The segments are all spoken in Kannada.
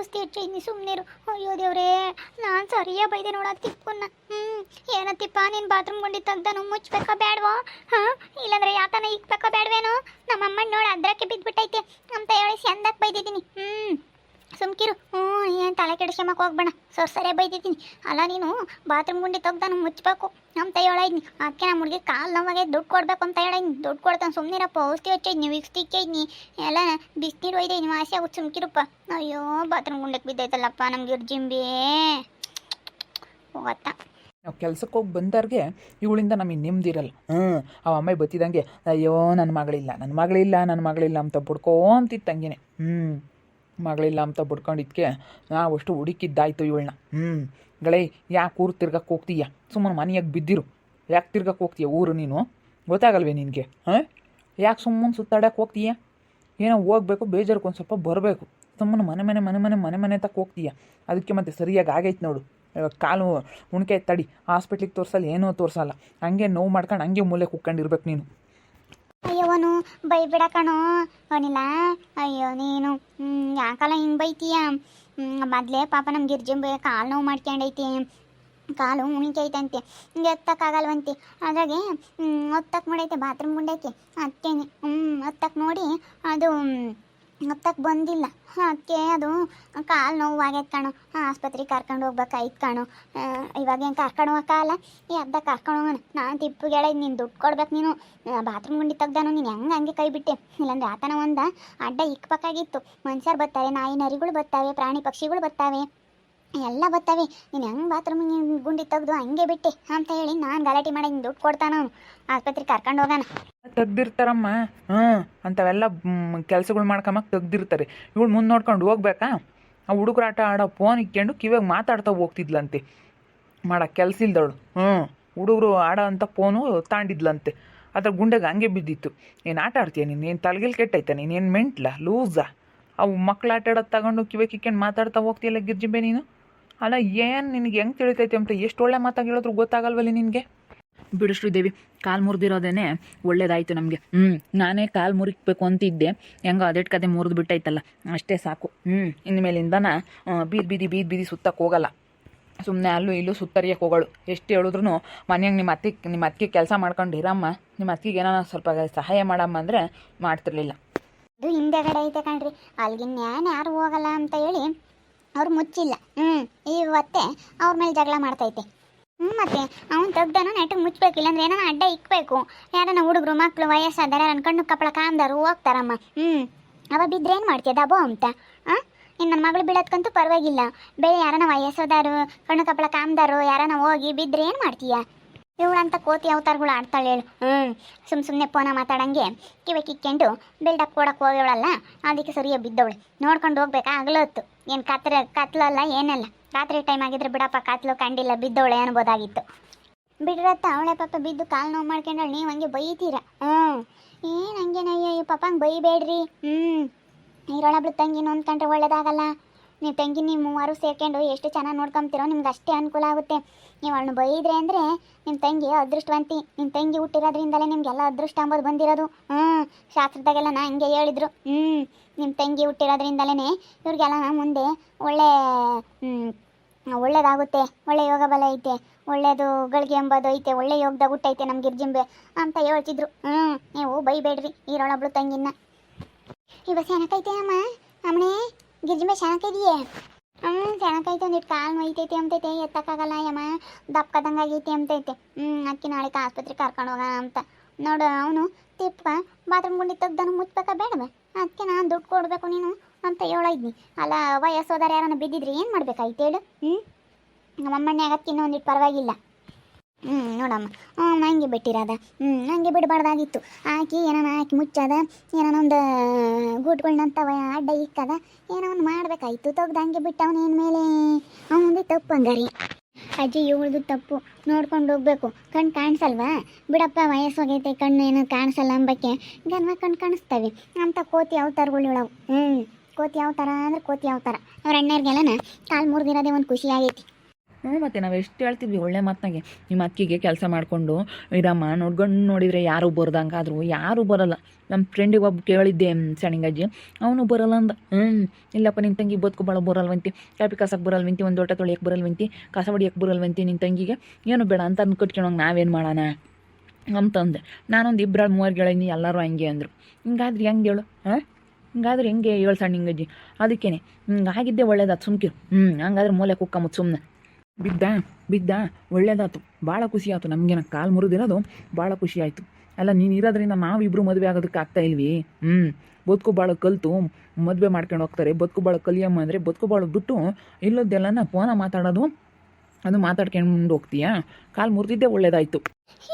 ಔಷಧಿ ಹಚ್ಚಿ ಸುಮ್ಮನಿರು. ಅಯ್ಯೋ ದೇವ್ರೇ, ನಾನು ಸರಿಯಾ ಬೈದೆ ನೋಡ ತಿಪ್ಪನ್ನ. ಏನತ್ತಿಪ್ಪ ನೀನು ಬಾತ್ರೂಮ್ ಗುಂಡಿ ತೆಗ್ದನು ಮುಚ್ಚಬೇಕಾ ಬೇಡವೋ? ಇಲ್ಲಾಂದ್ರೆ ಯಾಕನ ಇಕ್ಬೇಕಾ ಬೇಡವೇನೋ? ನಮ್ಮಮ್ಮ ನೋಡ ಅದ್ರಕ್ಕೆ ಬಿದ್ದುಬಿಟ್ಟೈತೆ ಅಂತ ಹೇಳಿ ಚಂದಕ್ಕೆ ಬೈದಿದ್ದೀನಿ. ಸುಮ್ಕಿರು. ಏನು ತಲೆ ಕೆಡಿಸ್ಕೊಂಬಕ್ಕೆ ಹೋಗ್ಬೇಡ, ಸರಿಯ ಬೈದಿದ್ದೀನಿ. ಅಲ್ಲ ನೀನು ಬಾತ್ರೂಮ್ ಗುಂಡಿ ತೆಗ್ದಾನು ಮುಚ್ಚಬೇಕು ಅಂತ ಹೇಳಿದ್ನಿ. ಅದಕ್ಕೆ ನಮ್ಮ ಹುಡುಗಿ ಕಾಲು ನೋವಾಗೆ ದುಡ್ಡು ಕೊಡಬೇಕು ಅಂತ ಹೇಳಿದ್ನಿ. ದುಡ್ಡು ಕೊಡ್ತಾನೆ ಸುಮ್ಮನಿರಪ್ಪ. ಔಷಧಿ ಹಚ್ಚಿದ್ನಿ, ವಿಕ್ಸ್ ತಿಕ್ಕಿದ್ನಿ, ಎಲ್ಲ ಬಿಸಿನೀರು ಒಯ್ದೈನಿ, ವಾಸಿ ಆಗುತ್ತೆ. ಸುಮ್ಕಿರಪ್ಪ. ಅಯ್ಯೋ ಬಾತ್ರೂಮ್ ಗುಂಡಕ್ಕೆ ಬಿದ್ದೈತಲ್ಲಪ್ಪ ನಮ್ಗೆ ಜಿಂಬಿ ಹೋಗತ್ತ. ನಾವು ಕೆಲ್ಸಕ್ಕೆ ಹೋಗಿ ಬಂದವ್ರಿಗೆ ಇವಳಿಂದ ನಮಗೆ ನೆಮ್ಮದಿರಲ್ಲ. ಅವ ಅಮ್ಮ ಬತ್ತಿದಂಗೆ ಅಯ್ಯೋ ನನ್ನ ಮಗಳಿಲ್ಲ ಅಂತ ಬುಡ್ಕೊಂತಿತ್ತಂಗೆ. ಮಗಳಿಲ್ಲ ಅಂತ ಬುಡ್ಕೊಂಡಿದ್ದಕ್ಕೆ ನಾವು ಅಷ್ಟು ಹುಡುಕಿದ್ದಾಯ್ತು ಇವಳನ್ನ. ಗಳೇ ಯಾಕೆ ಊರು ತಿರ್ಗಕ್ಕೆ ಹೋಗ್ತೀಯ? ಸುಮ್ಮನೆ ಮನೆಯಾಗ ಬಿದ್ದಿರು. ಯಾಕೆ ತಿರ್ಗಕ್ಕೆ ಹೋಗ್ತೀಯ ಊರು? ನೀನು ಗೊತ್ತಾಗಲ್ವೇ ನಿನಗೆ? ಯಾಕೆ ಸುಮ್ಮನೆ ಸುತ್ತಾಡಕ್ಕೆ ಹೋಗ್ತೀಯ? ಏನೋ ಹೋಗ್ಬೇಕು, ಬೇಜಾರಕ್ಕೆ ಒಂದು ಸ್ವಲ್ಪ ಬರಬೇಕು. ಸುಮ್ಮನೆ ಮನೆ ತಕ್ಕ ಹೋಗ್ತೀಯ. ಅದಕ್ಕೆ ಮತ್ತೆ ಸರಿಯಾಗಿ ಆಗೈತೆ ನೋಡು. ಕಾಲು ಉಣ್ಕೆ ತಡಿ, ಹಾಸ್ಪಿಟ್ಲಿಗೆ ತೋರಿಸಲ್ಲ, ಏನೋ ತೋರಿಸಲ್ಲ. ಹಂಗೆ ನೋವು ಮಾಡ್ಕೊಂಡು ಹಂಗೆ ಮೂಲೆ ಕುಕ್ಕೊಂಡಿರ್ಬೇಕು ನೀನು. ಅಯ್ಯವನು ಬೈಬಿಡ ಕಣೋ ಅವನಿಲ್ಲ. ಅಯ್ಯೋ ನೀನು ಯಾಕಲ್ಲ ಹಿಂಗೆ ಬೈತೀಯ? ಮೊದಲೇ ಪಾಪ ನಮ್ಮ ಗಿರ್ಜಿಂಬೆ ಕಾಲು ನೋವು ಮಾಡ್ಕೊಂಡೈತಿ, ಕಾಲು ಉಣ್ಕೈತಂತೆ, ಹಿಂಗೆ ಎತ್ತಕ್ಕಾಗಲ್ವಂತೆ. ಅದ್ರಾಗೆ ಹೊತ್ತಕ್ಕೆ ಮಾಡೈತೆ ಬಾತ್ರೂಮ್ ಗುಂಡೈತೆ. ಅದಕ್ಕೇನೆ ಹೊತ್ತಕ್ಕೆ ನೋಡಿ ಅದು ಹೊತ್ತಕ್ಕೆ ಬಂದಿಲ್ಲ. ಅದಕ್ಕೆ ಅದು ಕಾಲು ನೋವಾಗೈತೆ ಕಣೋ. ಆಸ್ಪತ್ರೆಗೆ ಕರ್ಕೊಂಡು ಹೋಗ್ಬೇಕಾಯ್ತು ಕಣೋ. ಇವಾಗ ಏನು ಕರ್ಕೊಂಡು ಹೋಗಲ್ಲ, ಈ ಅರ್ಧ ಕರ್ಕೊಂಡು ಹೋಗೋಣ. ನಾನು ತಿಪ್ಪಿಗೆ ಹೇಳಿದ್ ನೀನು ದುಡ್ಡು ಕೊಡ್ಬೇಕು. ನೀನು ಬಾತ್ರೂಮ್ ಗುಂಡಿ ತೆಗ್ದಾನು ನೀನು ಹಂಗೆ ಕೈ ಬಿಟ್ಟೆ. ಇಲ್ಲಾಂದ್ರೆ ಆತನ ಒಂದು ಅಡ್ಡ ಇಕ್ಬೇಕಾಗಿತ್ತು. ಮನುಷ್ಯರು ಬರ್ತಾವೆ, ನಾಯಿ ನರಿಗಳು ಬರ್ತಾವೆ, ಪ್ರಾಣಿ ಪಕ್ಷಿಗಳು ಬರ್ತಾವೆ, ಎಲ್ಲ ಬರ್ತಾವೆ. ನೀನು ಹೆಂಗೆ ಬಾತ್ರೂಮ್ ಗುಂಡಿ ತೆಗ್ದು ಹಂಗೆ ಬಿಟ್ಟೆ ಅಂತ ಹೇಳಿ ನಾನು ಗಲಾಟೆ ಮಾಡಿ ದುಡ್ಡು ಕೊಡ್ತಾನ ಅವನು. ಆಸ್ಪತ್ರೆಗೆ ಕರ್ಕೊಂಡು ಹೋಗೋಣ. ತೆಗ್ದಿರ್ತಾರಮ್ಮ. ಅಂಥವೆಲ್ಲ ಕೆಲಸಗಳು ಮಾಡ್ಕೊಂಬಕ್ಕೆ ತೆಗ್ದಿರ್ತಾರೆ. ಇವಳು ಮುಂದೆ ನೋಡ್ಕೊಂಡು ಹೋಗ್ಬೇಕಾ? ಆ ಹುಡುಗರು ಆಟ ಆಡೋ ಫೋನ್ ಇಕ್ಕೊಂಡು ಕಿವಿಯಾಗ ಮಾತಾಡ್ತಾ ಹೋಗ್ತಿದ್ಲಂತೆ. ಮಾಡೋಕ್ಕೆ ಕೆಲಸ ಇಲ್ದವಳು. ಹುಡುಗರು ಆಡೋ ಅಂಥ ಫೋನು ತಾಂಡಿದ್ಲಂತೆ. ಅದ್ರ ಗುಂಡೆಗೆ ಹಂಗೆ ಬಿದ್ದಿತ್ತು. ಏನು ಆಟ ಆಡ್ತೀಯ ನೀನು? ಏನು ತಲೆಗಿಲ್ ಕೆಟ್ಟೈತೆ? ನೀನೇನು ಮೆಂಟ್ಲ ಲೂಸಾ? ಅವು ಮಕ್ಳು ಆಟ ಆಡೋದು ತಗೊಂಡು ಕಿವಿಯಾಗ ಇಕ್ಕೊಂಡು ಮಾತಾಡ್ತಾ ಹೋಗ್ತೀಯಲ್ಲ ಗಿರ್ಜಿಂಬೆ ನೀನು. ಅಲ್ಲ ಏನು ನಿನಗೆ ಹೆಂಗೆ ತಿಳಿತೈತೆ ಅಂತ ಎಷ್ಟು ಒಳ್ಳೆ ಮಾತಾಗಿ ಹೇಳಿದ್ರು ಗೊತ್ತಾಗಲ್ವಲ್ಲ ನಿನಗೆ? ಬಿಡು ಶ್ರೀದೇವಿ, ಕಾಲು ಮುರಿದಿರೋದೇನೆ ಒಳ್ಳೇದಾಯಿತು ನಮಗೆ. ನಾನೇ ಕಾಲು ಮುರಿಬೇಕು ಅಂತಿದ್ದೆ, ಹೆಂಗೋ ಅದೆಟ್ ಕತೆ ಮುರಿದು ಬಿಟ್ಟೈತಲ್ಲ, ಅಷ್ಟೇ ಸಾಕು. ಇನ್ಮೇಲಿಂದನ ಬೀದಿ ಸುತ್ತಕ್ಕೆ ಹೋಗಲ್ಲ. ಸುಮ್ಮನೆ ಅಲ್ಲೂ ಇಲ್ಲೂ ಸುತ್ತರಿಯಕ್ಕೆ ಹೋಗೋಳು. ಎಷ್ಟು ಹೇಳಿದ್ರು ಮನೆಯಾಗ ನಿಮ್ಮ ಅತ್ತಿಗೆ ಕೆಲಸ ಮಾಡ್ಕೊಂಡು ಇರಮ್ಮ, ನಿಮ್ಮ ಅತ್ತಿಗೆ ಏನಾರ ಸ್ವಲ್ಪ ಸಹಾಯ ಮಾಡಮ್ಮ ಅಂದರೆ ಮಾಡ್ತಿರ್ಲಿಲ್ಲ. ಅದು ಹಿಂದೆಗಡೆ ಐತೆ ಕಣ್ರಿ, ಅಲ್ಲಿಗಿನ್ ಯಾರು ಹೋಗಲ್ಲ ಅಂತ ಹೇಳಿ ಅವ್ರು ಮುಚ್ಚಿಲ್ಲ. ಇವತ್ತೇ ಅವ್ರ ಮೇಲೆ ಜಗಳ ಮಾಡ್ತೈತೆ. ಮತ್ತೆ ಅವ್ನು ತೆಗ್ದನ ನೆಟ್ಟಿಗೆ ಮುಚ್ಚಬೇಕಿಲ್ಲ ಅಂದ್ರೆ ಏನೋ ಅಡ್ಡ ಇಕ್ಬೇಕು. ಯಾರನ್ನ ಹುಡುಗರು ಮಕ್ಕಳು ವಯಸ್ಸಾದಾರ ಅನ್ಕೊಂಡು ಕಪ್ಪಳ ಕಾಮ್ದಾರು ಹೋಗ್ತಾರಮ್ಮ. ಅವ ಬಿದ್ದರೆ ಏನು ಮಾಡ್ತೀಯ ದಬೋ ಅಂತ? ಇನ್ನು ನನ್ನ ಮಗಳು ಬೀಳೋದ್ಕಂತೂ ಪರವಾಗಿಲ್ಲ. ಬೇರೆ ಯಾರನ್ನ ವಯಸ್ಸೋದಾರು ಕಣ್ಣು ಕಪ್ಪಳ ಕಾಮ್ದಾರು ಯಾರನ್ನ ಹೋಗಿ ಬಿದ್ದರೆ ಏನು ಮಾಡ್ತೀಯ? ಇವಳಂತ ಕೋತಿ ಅವತಾರಗಳು ಆಡ್ತಾಳೆ ಹೇಳು. ಸುಮ್ಮನೆ ಫೋನ ಮಾತಾಡಂಗೆ ಕಿವಿ ಕಿಕ್ಕೊಂಡು ಬಿಲ್ಡಪ್ ಕೊಡಕ್ಕೆ ಹೋಗ್ಯವಳಲ್ಲ, ಅದಕ್ಕೆ ಸರಿಯಾಗಿ ಬಿದ್ದವಳು. ನೋಡ್ಕೊಂಡು ಹೋಗ್ಬೇಕಾ? ಆಗಲೊತ್ತು ಏನು ಕತ್ಲಲ್ಲ ಏನಲ್ಲ. ರಾತ್ರಿ ಟೈಮ್ ಆಗಿದ್ರೆ ಬಿಡಪ್ಪ ಕತ್ಲು ಕಂಡಿಲ್ಲ, ಬಿದ್ದವಳೆ ಅನ್ಬೋದಾಗಿತ್ತು. ಬಿಡ್ರತ್ತ ಅವಳೆ ಪಾಪ ಬಿದ್ದು ಕಾಲು ನೋವು ಮಾಡ್ಕೊಂಡಳು. ನೀವು ಹಂಗೆ ಬೈತೀರ. ಏನು ಹಂಗೆ ನಯ್ಯೋ ಪಾಪ ಹಂಗೆ ಬೈಬೇಡ್ರಿ. ಇರೋಳಬ್ಳು ತಂಗಿ ನೊಂದ್ಕೊಂಡ್ರೆ ಒಳ್ಳೇದಾಗಲ್ಲ. ನೀವು ತಂಗಿ ನೀವು ಮೂವರು ಸೇರ್ಕೊಂಡು ಎಷ್ಟು ಚೆನ್ನಾಗಿ ನೋಡ್ಕೊಂತೀರೋ ನಿಮ್ಗೆ ಅಷ್ಟೇ ಅನುಕೂಲ ಆಗುತ್ತೆ. ನೀವು ಅವಳನ್ನ ಬೈದ್ರೆ ಅಂದರೆ ನಿಮ್ಮ ತಂಗಿ ಅದೃಷ್ಟವಂತಿ. ನಿಮ್ಮ ತಂಗಿ ಹುಟ್ಟಿರೋದ್ರಿಂದಲೇ ನಿಮಗೆಲ್ಲ ಅದೃಷ್ಟ ಅಂಬೋದು ಬಂದಿರೋದು. ಶಾಸ್ತ್ರದಾಗೆಲ್ಲ ನಾ ಹಿಂಗೆ ಹೇಳಿದ್ರು. ನಿಮ್ಮ ತಂಗಿ ಹುಟ್ಟಿರೋದ್ರಿಂದಲೇ ಇವ್ರಿಗೆಲ್ಲ ಮುಂದೆ ಒಳ್ಳೇದಾಗುತ್ತೆ, ಒಳ್ಳೆ ಯೋಗ ಬಲ ಐತೆ, ಒಳ್ಳೇದು ಗಳಿಗೆ ಎಂಬುದು ಐತೆ, ಒಳ್ಳೆ ಯೋಗದಾಗ ಹುಟ್ಟೈತೆ ನಮ್ಮ ಗಿರ್ಜಿಂಬೆ ಅಂತ ಹೇಳ್ತಿದ್ರು. ನೀವು ಬೈಬೇಡ್ರಿ ಈರೊಳಬ್ಳು ತಂಗಿನ. ಇವಾಗ ಚೆನ್ನಾಗೈತೆ ಅಮ್ಮ, ಅಮ್ಮನೇ ಗಿರ್ಜಿಂಬೆ ಚೆನ್ನಾಗೈದೆಯೇ? ಚೆನ್ನಾಗೈತೆ. ಒಂದಿಟ್ಟು ಕಾಲು ನೋಯ್ತೈತೆ ಅಂತೈತೆ, ಎತ್ತಕ್ಕಾಗಲ್ಲ ಯಮ್ಮ, ದಪ್ಪದಂಗಾಗೈತೆ ಅಂತೈತೆ. ಅದಕ್ಕೆ ನಾಳೆ ಆಸ್ಪತ್ರೆಗೆ ಕರ್ಕೊಂಡು ಹೋಗೋಣ ಅಂತ. ನೋಡು ಅವನು ತಿಪ್ಪ ಬಾತ್ರೂಮ್ ಗುಂಡಿ ತೆಗ್ದನು ಮುಚ್ಚಬೇಕಾ ಬೇಡವ? ಅದಕ್ಕೆ ನಾನು ದುಡ್ಡು ಕೊಡಬೇಕು ನೀನು ಅಂತ ಹೇಳಿದ್ನಿ. ಅಲ್ಲ ವಯಸ್ಸೋದಾರ ಯಾರನ್ನ ಬಿದ್ದಿದ್ರಿ ಏನು ಮಾಡ್ಬೇಕಾಯ್ತು ಹೇಳು? ನಮ್ಮಮ್ಮಣ್ಣೆ ಆಗಕ್ಕೆ ಇನ್ನೂ ಒಂದಿಟ್ಟು ಪರವಾಗಿಲ್ಲ. ನೋಡಮ್ಮ ಹಂಗೆ ಬಿಟ್ಟಿರೋದ. ಹಂಗೆ ಬಿಡಬಾರ್ದಾಗಿತ್ತು. ಹಾಕಿ ಹಾಕಿ ಮುಚ್ಚದ, ಒಂದು ಗೂಟ್ಗಳನ್ನಂತವ ಅಡ್ಡ ಇಕ್ಕದ, ಏನೋ ಒಂದು ಮಾಡಬೇಕಾಯ್ತು. ತೆಗ್ದು ಹಂಗೆ ಬಿಟ್ಟವನೇನು ಮೇಲೆ ಅವನದೇ ತಪ್ಪು ಹಂಗಾರಿ. ಅಜ್ಜಿ ಇವಳ್ದು ತಪ್ಪು, ನೋಡ್ಕೊಂಡು ಹೋಗ್ಬೇಕು. ಕಣ್ಣು ಕಾಣಿಸಲ್ವಾ? ಬಿಡಪ್ಪ ವಯಸ್ಸೋಗೈತೆ, ಕಣ್ಣು ಏನೋ ಕಾಣಿಸಲ್ಲ ಅಂಬಕ್ಕೆ ಗನ್ವ ಕಣ್ಣು ಕಾಣಿಸ್ತವೆ ಅಂತ ಕೋತಿ ಅವತಾರಗಳು ಹೇಳವು. ಕೋತಿ ಅವತಾರ ಅಂದ್ರೆ ಕೋತಿ ಅವತಾರ. ಅವ್ರ ಅಣ್ಣವ್ರಿಗೆಲ್ಲನ ಕಾಲು ಮುರಿದಿರೋದೇ ಒಂದು ಖುಷಿ ಆಗೈತಿ. ಹ್ಞೂ ಮತ್ತು ನಾವು ಎಷ್ಟು ಹೇಳ್ತಿದ್ವಿ ಒಳ್ಳೆ ಮಾತನಾಗೆ ನಿಮ್ಮ ಅಕ್ಕಿಗೆ ಕೆಲಸ ಮಾಡಿಕೊಂಡು ಇರಮ್ಮ ನೋಡ್ಕೊಂಡು ನೋಡಿದರೆ ಯಾರೂ ಬರ್ದಂಗಾದ್ರು ಯಾರೂ ಬರೋಲ್ಲ. ನಮ್ಮ ಫ್ರೆಂಡಿಗೆ ಒಬ್ಬ ಕೇಳಿದ್ದೆ ಸಣ್ಣಿಂಗಜ್ಜಿ, ಅವನು ಬರೋಲ್ಲ ಅಂದ. ಇಲ್ಲಪ್ಪ ನಿನ್ನ ತಂಗಿ ಬದುಕು ಭಾಳ ಬರಲ್ವಂತಿ, ಕಾಪಿ ಕಸಕ್ಕೆ ಬರಲ್ವಂತಿ, ಒಂದು ದೊಡ್ಡ ತೊಳಿಯಕ್ಕೆ ಬರಲ್ವಂತಿ, ಕಸ ಹೊಡಿಯಕ್ಕೆ ಬರಲ್ವಂತಿ ನಿನ್ನ ತಂಗಿಗೆ, ಏನು ಬೇಡ ಅಂತ ಕಟ್ಕೊಳಂಗೆ ನಾವೇನು ಮಾಡೋಣ ಅಂತಂದೆ. ನಾನೊಂದು 2-3 ಗೆಳೀನಿ, ಎಲ್ಲರೂ ಹಂಗೆ ಅಂದರು. ಹಿಂಗಾದ್ರೆ ಹೆಂಗೆ ಹೇಳು? ಹಿಂಗಾದ್ರೆ ಹೆಂಗೆ ಹೇಳು ಸಣ್ಣಿಂಗಜ್ಜಿ? ಅದಕ್ಕೇ ಹಿಂಗಾಗಿದ್ದೆ ಒಳ್ಳೇದಾತು, ಸುಮ್ಕಿರು. ಹಂಗಾದ್ರೆ ಮೂಲೆ ಕುಕ್ಕಮ್ಮತ್ತು ಸುಮ್ಮನೆ ಬಿದ್ದ ಒಳ್ಳೇದಾಯ್ತು, ಭಾಳ ಖುಷಿ ಆಯ್ತು. ನಮಗೇನ ಕಾಲು ಮುರಿದಿರೋದು ಭಾಳ ಖುಷಿ ಆಯಿತು. ಅಲ್ಲ ನೀನು ಇರೋದ್ರಿಂದ ನಾವಿಬ್ಬರು ಮದುವೆ ಆಗೋದಕ್ಕೆ ಆಗ್ತಾ ಇಲ್ವಿ? ಬದುಕು ಭಾಳ ಕಲಿತು ಮದುವೆ ಮಾಡ್ಕೊಂಡು ಹೋಗ್ತಾರೆ. ಬದುಕು ಭಾಳ ಕಲಿಯಮ್ಮ ಅಂದರೆ ಬದುಕು ಭಾಳ ಬಿಟ್ಟು ಇಲ್ಲದ್ದೆಲ್ಲನ ಫೋನ ಮಾತಾಡೋದು, ಅದು ಮಾತಾಡ್ಕೊಂಡು ಹೋಗ್ತೀಯಾ? ಕಾಲು ಮುರಿದಿದ್ದೆ ಒಳ್ಳೇದಾಯಿತು.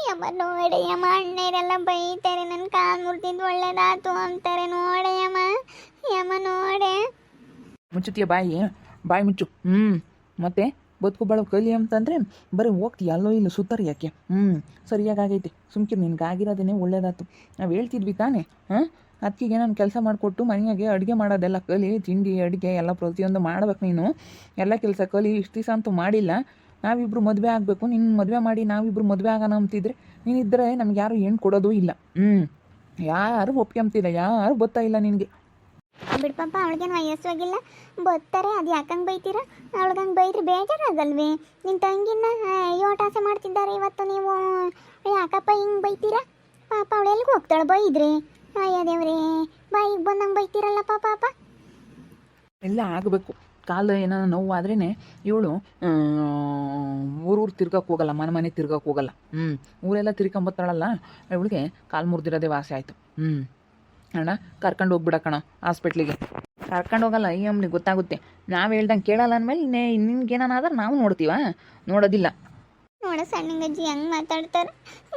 ಯಮ್ಮ ನೋಡಿ ಯಮ್ಮ, ಅಣ್ಣೇರೆಲ್ಲ ಬೈತಾರೆ, ನನ್ನ ಕಾಲು ಮುರಿದಿದ್ದು ಒಳ್ಳೇದಾತು ಅಂತಾರೆ. ನೋಡೆ ಯಮ್ಮ ನೋಡೆ. ಮುಚ್ಚುತ್ತೀಯ ಬಾಯಿ ಮುಚ್ಚು. ಮತ್ತೆ ಬದುಕು ಭಾಳ ಕಲಿ ಅಂತಂದರೆ ಬರೀ ಹೋಗ್ತೀಯ ಅಲ್ಲೋ ಇಲ್ಲ ಸುತ್ತಾರೆ ಯಾಕೆ? ಸರಿಯಾಗೈತೆ, ಸುಮ್ಕಿರು. ನಿನ್ಗಾಗಿರೋದೇ ಒಳ್ಳೇದಾಯ್ತು. ನಾವು ಹೇಳ್ತಿದ್ವಿ ತಾನೇ, ಅದಕ್ಕಿಗೆ ನಾನು ಕೆಲಸ ಮಾಡಿಕೊಟ್ಟು ಮನೆಯಾಗೆ ಅಡುಗೆ ಮಾಡೋದೆಲ್ಲ ಕಲಿ, ತಿಂಡಿ ಅಡುಗೆ ಎಲ್ಲ ಪ್ರತಿಯೊಂದು ಮಾಡ್ಬೇಕು. ನೀನು ಎಲ್ಲ ಕೆಲಸ ಕಲಿ. ಇಷ್ಟು ದಿವಸ ಅಂತೂ ಮಾಡಿಲ್ಲ. ನಾವಿಬ್ಬರು ಮದುವೆ ಆಗಬೇಕು, ನಿನ್ನ ಮದುವೆ ಮಾಡಿ ನಾವಿಬ್ಬರು ಮದುವೆ ಆಗೋಣ ಅಂತಿದ್ರೆ ನೀನಿದ್ದರೆ ನಮ್ಗೆ ಯಾರು ಏನು ಕೊಡೋದು ಇಲ್ಲ. ಯಾರು ಒಪ್ಕೊಂತಿಲ್ಲ, ಯಾರು ಗೊತ್ತಾ ಇಲ್ಲ ನಿನಗೆ. ಬಿಡ್ಪಪ್ಪ, ಅವಳಿಗೇನು ವಯಸ್ಸಾಗಿಲ್ಲ, ಬರ್ತಾರೆ. ಅದು ಯಾಕಂಗೆ ಬೈತೀರಾ? ಅವಳಿಗಂಗೆ ಬೈದ್ರೆ ಬೇಜಾರಾಗಲ್ವೇ? ನಿನ್ನ ತಂಗಿನ ಯೋಟಾಸೆ ಮಾಡ್ತಿದ್ದಾರೆ ಇವತ್ತು ನೀವು, ಯಾಕಪ್ಪ ಹಿಂಗೆ ಬೈತೀರಾ? ಪಾಪ ಅವಳು ಎಲ್ಲಿಗೆ ಹೋಗ್ತಾಳೆ ಬೈದ್ರಿ? ಅಯ್ಯ ದೇವ್ರೇ, ಬಾಯಿಗೆ ಬಂದಂಗೆ ಬೈತೀರಲ್ಲ ಪಾಪ. ಎಲ್ಲ ಆಗಬೇಕು. ಕಾಲು ಏನಾರ ನೋವು ಆದ್ರೇ ಇವಳು ಊರೂರು ತಿರ್ಗಕ್ಕೆ ಹೋಗಲ್ಲ, ಮನೆ ತಿರ್ಗಕ್ಕೆ ಹೋಗಲ್ಲ. ಊರೆಲ್ಲ ತಿರ್ಕೊಂಬತ್ತಾಳಲ್ಲ, ಇವಳಿಗೆ ಕಾಲು ಮುರಿದಿರೋದೇ ವಾಸಿ ಆಯಿತು. ಅಣ್ಣ ಕರ್ಕೊಂಡು ಹೋಗ್ಬಿಡಕ್ಕಣ ಹಾಸ್ಪಿಟ್ಲಿಗೆ. ಕರ್ಕೊಂಡು ಹೋಗಲ್ಲ, ಈ ಅಮ್ಮನಿಗೆ ಗೊತ್ತಾಗುತ್ತೆ. ನಾವು ಹೇಳ್ದಂಗೆ ಕೇಳಲ್ಲ ಅಂದಮೇಲೆ ನಿನ್ಗೇನಾದ್ರೆ ನಾವು ನೋಡ್ತೀವ? ನೋಡೋದಿಲ್ಲ. ನೋಡ ಸಣ್ಣಂಗಜ್ಜಿ ಹೆಂಗೆ ಮಾತಾಡ್ತಾರೆ,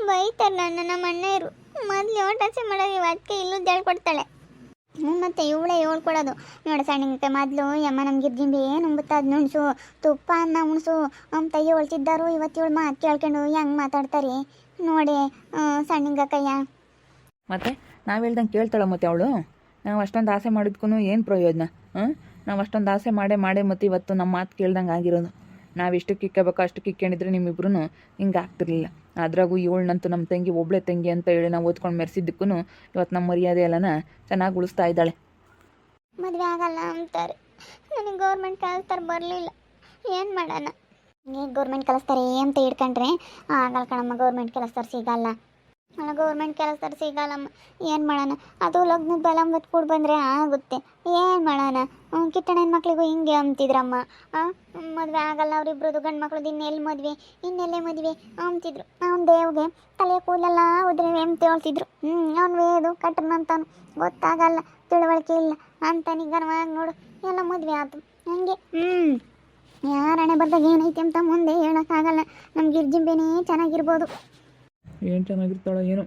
ಬೈತಾರೆ ನಮ್ಮ ಅಣ್ಣರು. ಮೊದಲು ಯೋಟಾಸೆ ಮಾಡೋದು, ಇವತ್ತಿಗೆ ಇಲ್ಲೂ ಹೇಳ್ಕೊಡ್ತಾಳೆ. ಮತ್ತು ಇವಳೇ ಹೇಳ್ಕೊಡೋದು. ನೋಡ ಸಣ್ಣಂಗೆ ಮೊದಲು ಯಮ್ಮ ನಮ್ಗೆ ಜಿಂಬೆ ಏನು ಉಂಬುತ್ತ ಅದು ನುಣಸು, ತುಪ್ಪ ಅನ್ನ ಉಣಸು ತಯ್ಯ ಹೊಳ್ತಿದ್ದಾರು. ಇವತ್ತು ಇವಳು ಮಾತು ಕೇಳ್ಕೊಂಡು ಹೆಂಗೆ ಮಾತಾಡ್ತಾರೆ ನೋಡಿ ಸಣ್ಣಂಗಕ್ಕಯ್ಯ. ಮತ್ತು ನಾವು ಹೇಳ್ದಂಗೆ ಕೇಳ್ತಾಳೆ ಮತ್ತೆ ಅವಳು. ನಾವು ಅಷ್ಟೊಂದು ಆಸೆ ಮಾಡಿದ್ಕೂ ಏನು ಪ್ರಯೋಜನ? ನಾವು ಅಷ್ಟೊಂದು ಆಸೆ ಮಾಡೇ ಮತ್ತು ಇವತ್ತು ನಮ್ಮ ಮಾತು ಕೇಳ್ದಂಗೆ ಆಗಿರೋದು. ನಾವು ಎಷ್ಟು ಕಿಕ್ಕಬೇಕು ಅಷ್ಟು ಕಿಕ್ಕೊಂಡಿದ್ರೆ ನಿಮ್ಮಿಬ್ರು ಹಿಂಗೆ ಆಗ್ತಿರ್ಲಿಲ್ಲ. ಅದ್ರಾಗೂ ಇವಳನ್ನಂತೂ ನಮ್ಮ ತಂಗಿ ಒಬ್ಬಳೆ ತಂಗಿ ಅಂತ ಹೇಳಿ ನಾವು ಓದ್ಕೊಂಡು ಮೆರೆಸಿದ್ದಕ್ಕೂ ಇವತ್ತು ನಮ್ಮ ಮರ್ಯಾದೆ ಎಲ್ಲನ ಚೆನ್ನಾಗಿ ಉಳಿಸ್ತಾ ಇದ್ದಾಳೆ. ಮದುವೆ ಆಗಲ್ಲ ಅಂತಾರೆ, ನನಗೆ ಗೌರ್ಮೆಂಟ್ ಕಳಿಸ್ತಾರೆ, ಬರಲಿಲ್ಲ, ಏನು ಮಾಡೋಣ? ಗೌರ್ಮೆಂಟ್ ಕಳಿಸ್ತಾರೆ ಅಂತ ಹಿಡ್ಕೊಂಡ್ರೆ ಆಗಲ್ಲ ಕಣಮ್ಮ. ಗೌರ್ಮೆಂಟ್ ಕಳಿಸ್ತಾರೆ ಸಿಗಲ್ಲ. ಗೌರ್ಮೆಂಟ್ ಕೆಲಸದವ್ರು ಸಿಗಲ್ಲಮ್ಮ, ಏನು ಮಾಡೋಣ? ಅದು ಲಗ್ನದ ಬೆಲ ಕೂಡ ಬಂದರೆ ಆಗುತ್ತೆ, ಏನು ಮಾಡೋಣ? ಕಿಟ್ಟಣ ಹೆಣ್ಮಕ್ಳಿಗೂ ಹಿಂಗೆ ಅಂತಿದ್ರಮ್ಮ. ಮದುವೆ ಆಗಲ್ಲ ಅವರಿಬ್ರದ್ದು, ಗಂಡು ಮಕ್ಳದ್ದು ಇನ್ನೆಲ್ಲೇ ಮದುವೆ ಅಂತಿದ್ರು. ಅವ್ನು ದೇವ್ಗೆ ತಲೆ ಕೂದಲೆಲ್ಲ ಉದ್ರೆ ಅಂತ ಹೇಳ್ತಿದ್ರು. ಅವ್ನು ವೇದು ಕಟ್ಟಣ ಅಂತಾನು ಗೊತ್ತಾಗಲ್ಲ, ತಿಳುವಳಿಕೆ ಇಲ್ಲ ಅಂತ ನಿಗನವಾಗಿ ನೋಡು ಎಲ್ಲ ಮದುವೆ ಆಯ್ತು ಹಂಗೆ. ಯಾರಣೆ ಬರ್ದಾಗ ಏನೈತೆ ಅಂತ ಮುಂದೆ ಹೇಳೋಕ್ಕಾಗಲ್ಲ. ನಮ್ಮ ಗಿರ್ಜಿಂಬೇನೇ ಚೆನ್ನಾಗಿರ್ಬೋದು. ಏನು ಚೆನ್ನಾಗಿರ್ತಾಳೋ ಏನೋ.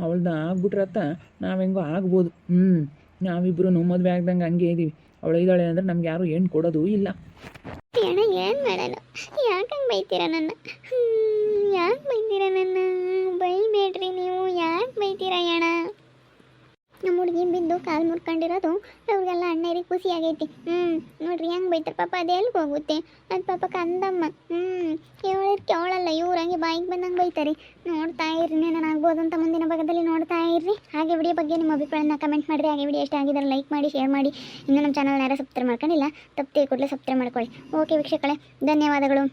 ಅವಳ್ದ ಆಗ್ಬಿಟ್ರತ್ತ ನಾವು ಹೆಂಗೋ ಆಗ್ಬೋದು. ನಾವಿಬ್ರು ಮದುವೆ ಆಗ್ದಂಗೆ ಹಂಗೆ ಇದ್ದೀವಿ. ಅವಳು ಇದ್ದಾಳೆ ಅಂದರೆ ನಮ್ಗೆ ಯಾರು ಏನು ಕೊಡೋದು ಇಲ್ಲ. ಅಣ್ಣ ಏನು ಮಾಡೋಣ? ಯಾಕಂಗೆ ಬೈತೀರಾ ನನ್ನ? ಯಾಕೆ ಬೈತೀರಾ ನನ್ನ? ಬೈಬೇಡ್ರಿ ನೀವು, ಯಾಕೆ ಬೈತೀರಾ ಅಣ್ಣ? ನಮ್ಮ ಹುಡುಗಿ ಬಿದ್ದು ಕಾಲು ಮುರ್ಕೊಂಡಿರೋದು ಅವ್ರಿಗೆಲ್ಲ ಅಣ್ಣರಿಗೆ ಖುಷಿ ಆಗೈತಿ. ನೋಡ್ರಿ ಹೆಂಗೆ ಬೈತಾರೆ ಪಾಪ. ಅದು ಎಲ್ಲಿಗೆ ಹೋಗುತ್ತೆ? ಅದು ಪಾಪ ಕಂದಮ್ಮ. ಕೇಳಿದ್ರೆ ಕೇಳಲ್ಲ, ಇವ್ರು ಹಂಗೆ ಬಾಯಿಗೆ ಬಂದಂಗೆ ಬೈತಾರೆ. ನೋಡ್ತಾ ಇರ್ರಿ, ನಾನು ಆಗ್ಬೋದು ಅಂತ ಮುಂದಿನ ಭಾಗದಲ್ಲಿ ನೋಡ್ತಾ ಇರ್ರಿ. ಹಾಗೆ ವಿಡಿಯೋ ಬಗ್ಗೆ ನಿಮ್ಮ ಅಭಿಪ್ರಾಯನ ಕಮೆಂಟ್ ಮಾಡಿರಿ. ಹಾಗೆ ವಿಡಿಯೋ ಎಷ್ಟು ಆಗಿದ್ದಾರೆ ಲೈಕ್ ಮಾಡಿ, ಶೇರ್ ಮಾಡಿ. ಇನ್ನು ನಮ್ಮ ಚಾನಲ್ನ ಯಾರು ಸಬ್ಸ್ಕ್ರೈಬ್ ಮಾಡ್ಕೊಂಡಿಲ್ಲ, ತಪ್ಪದೆ ಕೂಡಲೇ ಸಬ್ಸ್ಕ್ರೈಬ್ ಮಾಡ್ಕೊಳ್ಳಿ. ಓಕೆ ವೀಕ್ಷಕರೇ, ಧನ್ಯವಾದಗಳು.